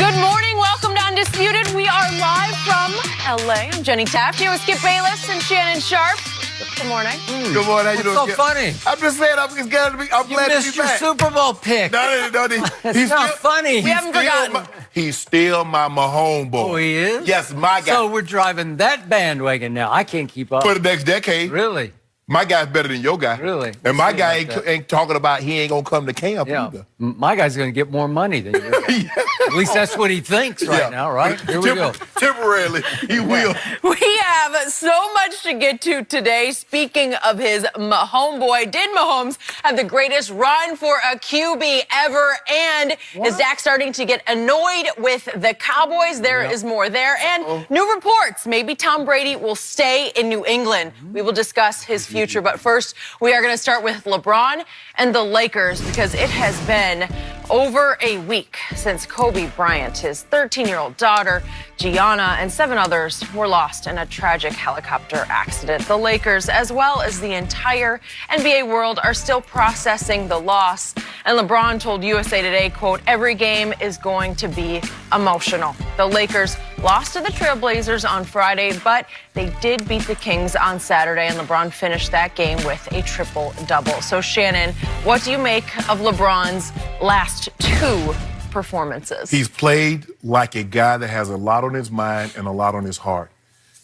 Good morning. Welcome to Undisputed. We are live from LA. I'm Jenny Taft here with Skip Bayless and Shannon Sharp. Good morning. Good morning. How you doing? So funny. I'm just saying. I'm glad to be. I'm You glad to missed be your back. Super Bowl pick. No. It's not funny. We haven't forgotten. He's still my Mahomes boy. Oh, he is? Yes, my guy. So we're driving that bandwagon now. I can't keep up. For the next decade. Really? My guy's better than your guy. Really? And my Seems guy like ain't talking about he ain't gonna come to camp either. My guy's going to get more money than you. At least that's what he thinks right now, right? Here we go. Temporarily, he will. We have so much to get to today. Speaking of his homeboy, did Mahomes have the greatest run for a QB ever? And is Dak starting to get annoyed with the Cowboys? There is more there. And new reports, maybe Tom Brady will stay in New England. We will discuss his future. But first, we are going to start with LeBron and the Lakers because it has been over a week since Kobe Bryant, his 13-year-old daughter, Gianna, and 7 others were lost in a tragic helicopter accident. The Lakers, as well as the entire NBA world, are still processing the loss. And LeBron told USA Today, quote, "Every game is going to be emotional." The Lakers lost to the Trailblazers on Friday, but they did beat the Kings on Saturday, and LeBron finished that game with a triple-double. So, Shannon, what do you make of LeBron's last 2 performances? He's played like a guy that has a lot on his mind and a lot on his heart.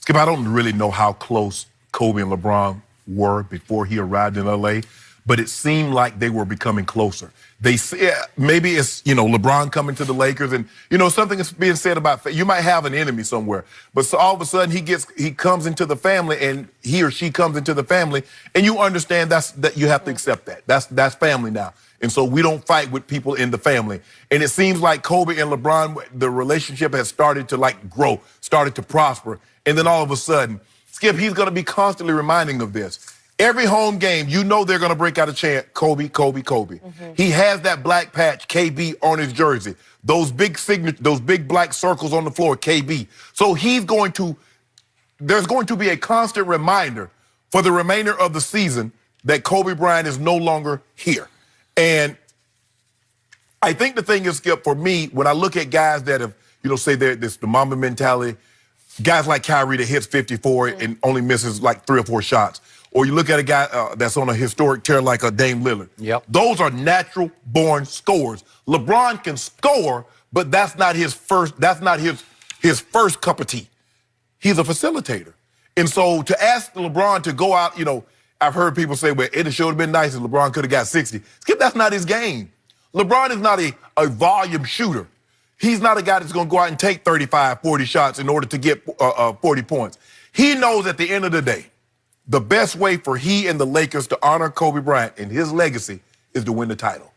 Skip, I don't really know how close Kobe and LeBron were before he arrived in LA, but it seemed like they were becoming closer. They say maybe it's, LeBron coming to the Lakers and, something is being said about you might have an enemy somewhere. But so all of a sudden he comes into the family and he or she comes into the family and you understand that you have to accept that. That's family now. And so we don't fight with people in the family. And it seems like Kobe and LeBron, the relationship has started to grow, started to prosper. And then all of a sudden, Skip, he's going to be constantly reminding of this. Every home game, they're going to break out a chant, Kobe, Kobe, Kobe. He has that black patch, KB, on his jersey. Those big black circles on the floor, KB. So there's going to be a constant reminder for the remainder of the season that Kobe Bryant is no longer here. And I think the thing is, Skip, for me, when I look at guys that have, say this the Mamba mentality, guys like Kyrie that hits 54 and only misses like 3 or 4 shots. Or you look at a guy that's on a historic tear like a Dame Lillard. Yep. Those are natural-born scorers. LeBron can score, but that's not his first cup of tea. He's a facilitator. And so to ask LeBron to go out, I've heard people say, well, it should have been nice if LeBron could have got 60. Skip, that's not his game. LeBron is not a volume shooter. He's not a guy that's going to go out and take 35, 40 shots in order to get 40 points. He knows at the end of the day, the best way for he and the Lakers to honor Kobe Bryant and his legacy is to win the title.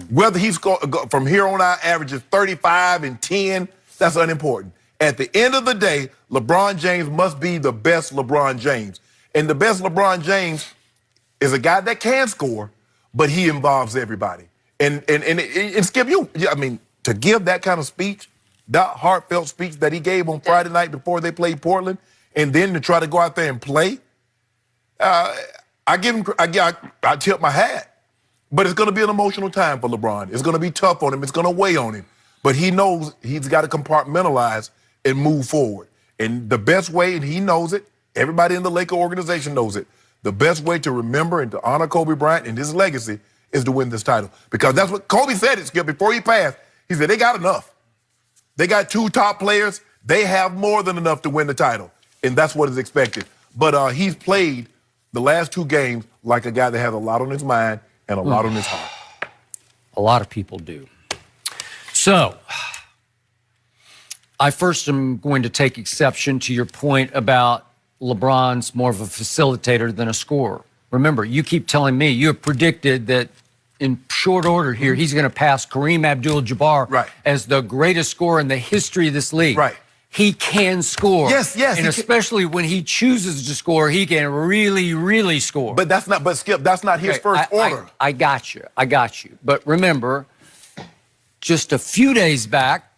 Whether he's from here on out averages 35 and 10, that's unimportant. At the end of the day, LeBron James must be the best LeBron James. And the best LeBron James is a guy that can score, but he involves everybody. And Skip, to give that kind of speech, that heartfelt speech that he gave on Friday night before they played Portland, and then to try to go out there and play, I tip my hat. But it's going to be an emotional time for LeBron. It's going to be tough on him. It's going to weigh on him. But he knows he's got to compartmentalize and move forward. And the best way, and he knows it, everybody in the Laker organization knows it, the best way to remember and to honor Kobe Bryant and his legacy is to win this title. Because that's what Kobe said, Skip, before he passed. He said, they got enough. They got 2 top players. They have more than enough to win the title. And that's what is expected. But he's played the last 2 games like a guy that has a lot on his mind and a lot on his heart. A lot of people do. So, I first am going to take exception to your point about LeBron's more of a facilitator than a scorer. Remember, you keep telling me you have predicted that in short order here, he's going to pass Kareem Abdul-Jabbar as the greatest scorer in the history of this league. Right. He can score. Yes. And especially when he chooses to score, he can really, really score. But Skip, that's not his first order. I got you. But remember, just a few days back,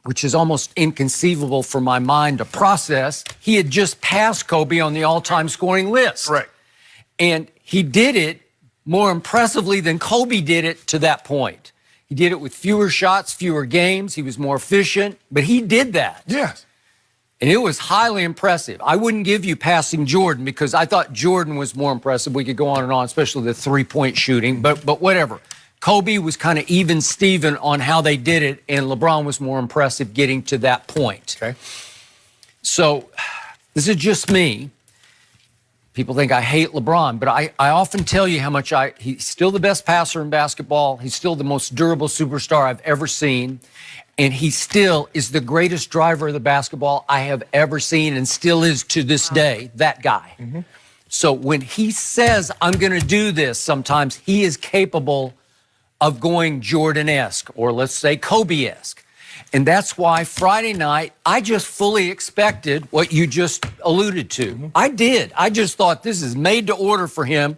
which is almost inconceivable for my mind to process, he had just passed Kobe on the all-time scoring list. Right. And he did it more impressively than Kobe did it to that point. He did it with fewer shots, fewer games. He was more efficient, but he did that. Yes. And it was highly impressive. I wouldn't give you passing Jordan because I thought Jordan was more impressive. We could go on and on, especially the three-point shooting, but whatever. Kobe was kind of even Steven on how they did it, and LeBron was more impressive getting to that point. Okay. So this is just me. People think I hate LeBron, but I often tell you how much he's still the best passer in basketball. He's still the most durable superstar I've ever seen. And he still is the greatest driver of the basketball I have ever seen and still is to this day, that guy. Mm-hmm. So when he says, I'm going to do this, sometimes he is capable of going Jordan-esque or let's say Kobe-esque. And that's why Friday night, I just fully expected what you just alluded to. Mm-hmm. I did. I just thought this is made to order for him.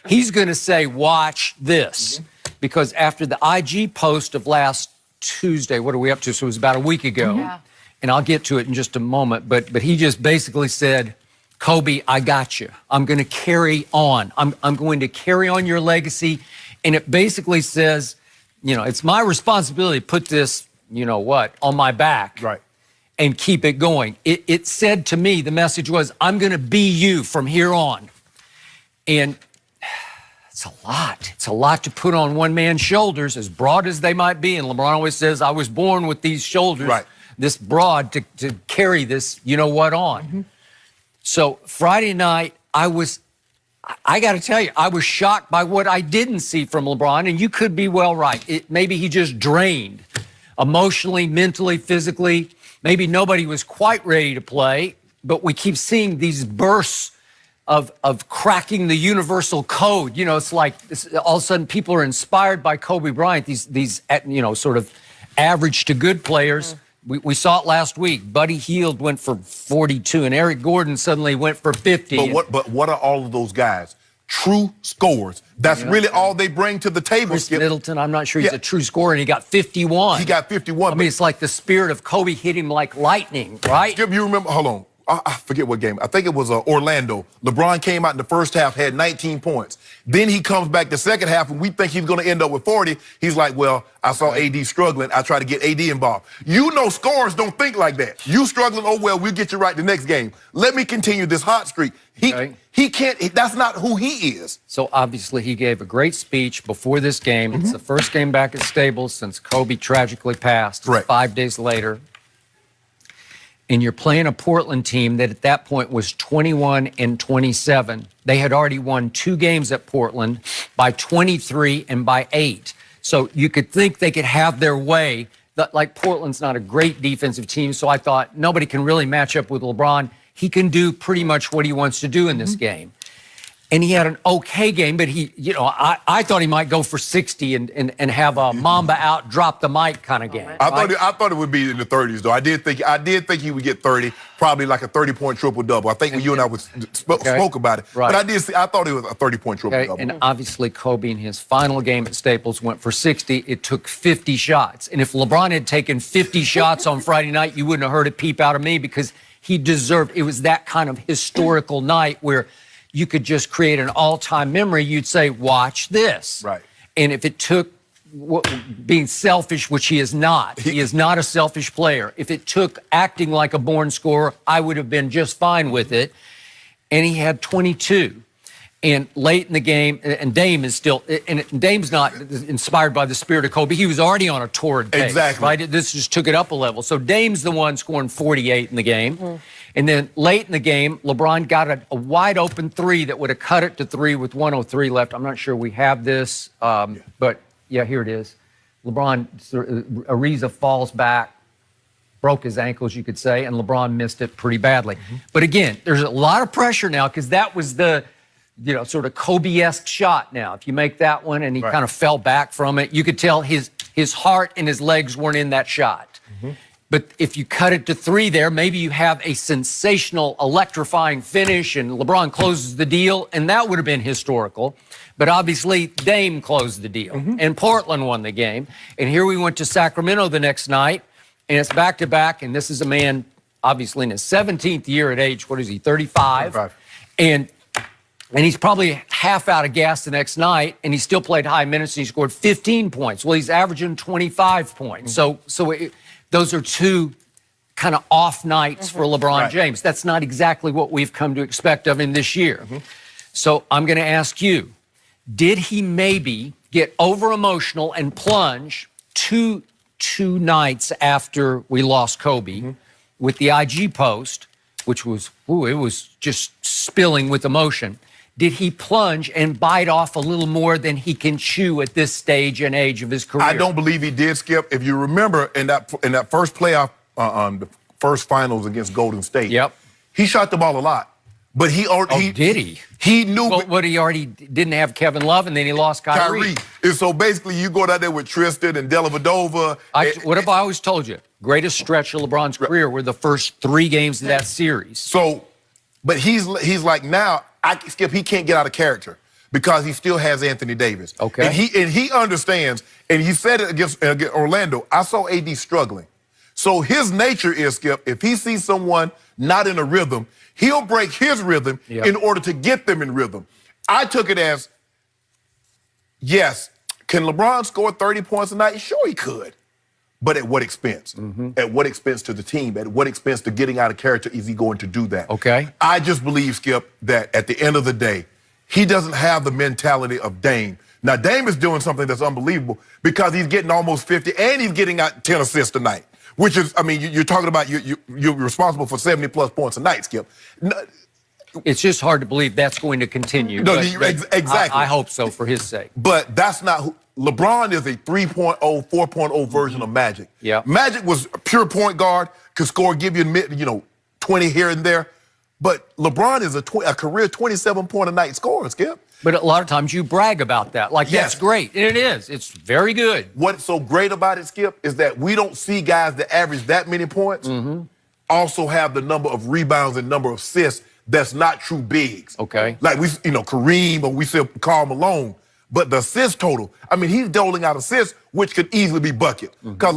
He's going to say, watch this. Mm-hmm. Because after the IG post of last Tuesday, what are we up to? So it was about a week ago. Yeah. And I'll get to it in just a moment. But he just basically said, Kobe, I got you. I'm going to carry on. I'm going to carry on your legacy. And it basically says, you know, it's my responsibility to put this, you know what, on my back. Right. And keep it going. It said to me, the message was, I'm going to be you from here on. And it's a lot. It's a lot to put on one man's shoulders, as broad as they might be. And LeBron always says, I was born with these shoulders, right, this broad to carry this, you know what, on. Mm-hmm. So Friday night, I got to tell you, I was shocked by what I didn't see from LeBron. And you could be well right. Maybe he just drained emotionally, mentally, physically. Maybe nobody was quite ready to play, but we keep seeing these bursts of cracking the universal code. You know, it's like all of a sudden people are inspired by Kobe Bryant, these you know, sort of average to good players. We saw it last week. Buddy Hield went for 42, and Eric Gordon suddenly went for 50. But what are all of those guys? True scorers. That's really all they bring to the table. Chris Middleton, I'm not sure he's a true scorer, and he got 51. He got 51. I mean, it's like the spirit of Kobe hit him like lightning, right? Skip, you remember, hold on. I forget what game. I think it was Orlando. LeBron came out in the first half, had 19 points. Then he comes back the second half, and we think he's going to end up with 40. He's like, well, I saw AD struggling. I try to get AD involved. You know scorers don't think like that. You struggling, oh, well, we'll get you right the next game. Let me continue this hot streak. He can't, that's not who he is. So obviously he gave a great speech before this game. Mm-hmm. It's the first game back at Staples since Kobe tragically passed. Correct. 5 days later. And you're playing a Portland team that at that point was 21-27. They had already won 2 games at Portland by 23 and by 8. So you could think they could have their way. Like Portland's not a great defensive team, so I thought nobody can really match up with LeBron. He can do pretty much what he wants to do in this game. And he had an okay game, but he, you know, I thought he might go for 60 and have a Mamba out, drop the mic kind of game. I thought it would be in the 30s though. I did think he would get 30, probably like a 30-point triple-double. I think when you and I spoke about it. Right. But I thought it was a 30-point triple-double. And obviously Kobe in his final game at Staples went for 60. It took 50 shots. And if LeBron had taken 50 shots on Friday night, you wouldn't have heard it peep out of me because he deserved, it was that kind of historical night where you could just create an all-time memory. You'd say, watch this. Right. And if it took being selfish, which he is not a selfish player. If it took acting like a born scorer, I would have been just fine with it. And he had 22. And late in the game, and Dame is still, and Dame's not inspired by the spirit of Kobe. He was already on a torrid pace. Exactly. Right? This just took it up a level. So Dame's the one scoring 48 in the game. Mm-hmm. And then late in the game, LeBron got a wide open 3 that would have cut it to 3 with 1:03 left. I'm not sure we have this, but yeah, here it is. LeBron, Ariza falls back, broke his ankles, you could say, and LeBron missed it pretty badly. Mm-hmm. But again, there's a lot of pressure now because that was the, you know, sort of Kobe-esque shot now. If you make that one and he kind of fell back from it, you could tell his heart and his legs weren't in that shot. Mm-hmm. But if you cut it to 3 there, maybe you have a sensational, electrifying finish and LeBron closes the deal, and that would have been historical. But obviously, Dame closed the deal, and Portland won the game. And here we went to Sacramento the next night, and it's back-to-back, and this is a man, obviously, in his 17th year at age, what is he, 35? 35. And And he's probably half out of gas the next night, and he still played high minutes, and he scored 15 points. Well, he's averaging 25 points. Those are two kind of off nights for LeBron James. That's not exactly what we've come to expect of him this year. So I'm going to ask you, did he maybe get over-emotional and plunge two nights after we lost Kobe with the IG post, which was, it was just spilling with emotion? Did he plunge and bite off a little more than he can chew at this stage and age of his career? I don't believe he did, Skip. If you remember in that first playoff, the first finals against Golden State, he shot the ball a lot. But did he? He knew. Well, what, he already didn't have Kevin Love, and then he lost Kyrie. And so basically, you go out there with Tristan and Dellavedova. What have I always told you? Greatest stretch of LeBron's career were the first 3 games of that series. So, but he's like now, Skip, he can't get out of character because he still has Anthony Davis. Okay. And he understands, and he said it against Orlando. I saw AD struggling. So his nature is, Skip, if he sees someone not in a rhythm, he'll break his rhythm in order to get them in rhythm. I took it as, yes, can LeBron score 30 points a night? Sure he could. But at what expense? At what expense to the team? At what expense to getting out of character is he going to do that? Okay. I just believe, Skip, that at the end of the day, he doesn't have the mentality of Dame. Now, Dame is doing something that's unbelievable because he's getting almost 50 and he's getting out 10 assists a night, which is, I mean, you're talking about you're responsible for 70-plus points a night, Skip. It's just hard to believe that's going to continue. No, but exactly. I hope so for his sake. But that's not who. LeBron is a 3.0, 4.0 version of Magic. Yeah. Magic was a pure point guard, could score, give you 20 here and there. But LeBron is a career 27-point-a-night scorer, Skip. But a lot of times you brag about that. Like, that's great. And it is. It's very good. What's so great about it, Skip, is that we don't see guys that average that many points also have the number of rebounds and number of assists that's not true bigs. Okay. Like, Kareem, or we see Karl Malone. But the assist total, I mean, he's doling out assists, which could easily be bucket. Because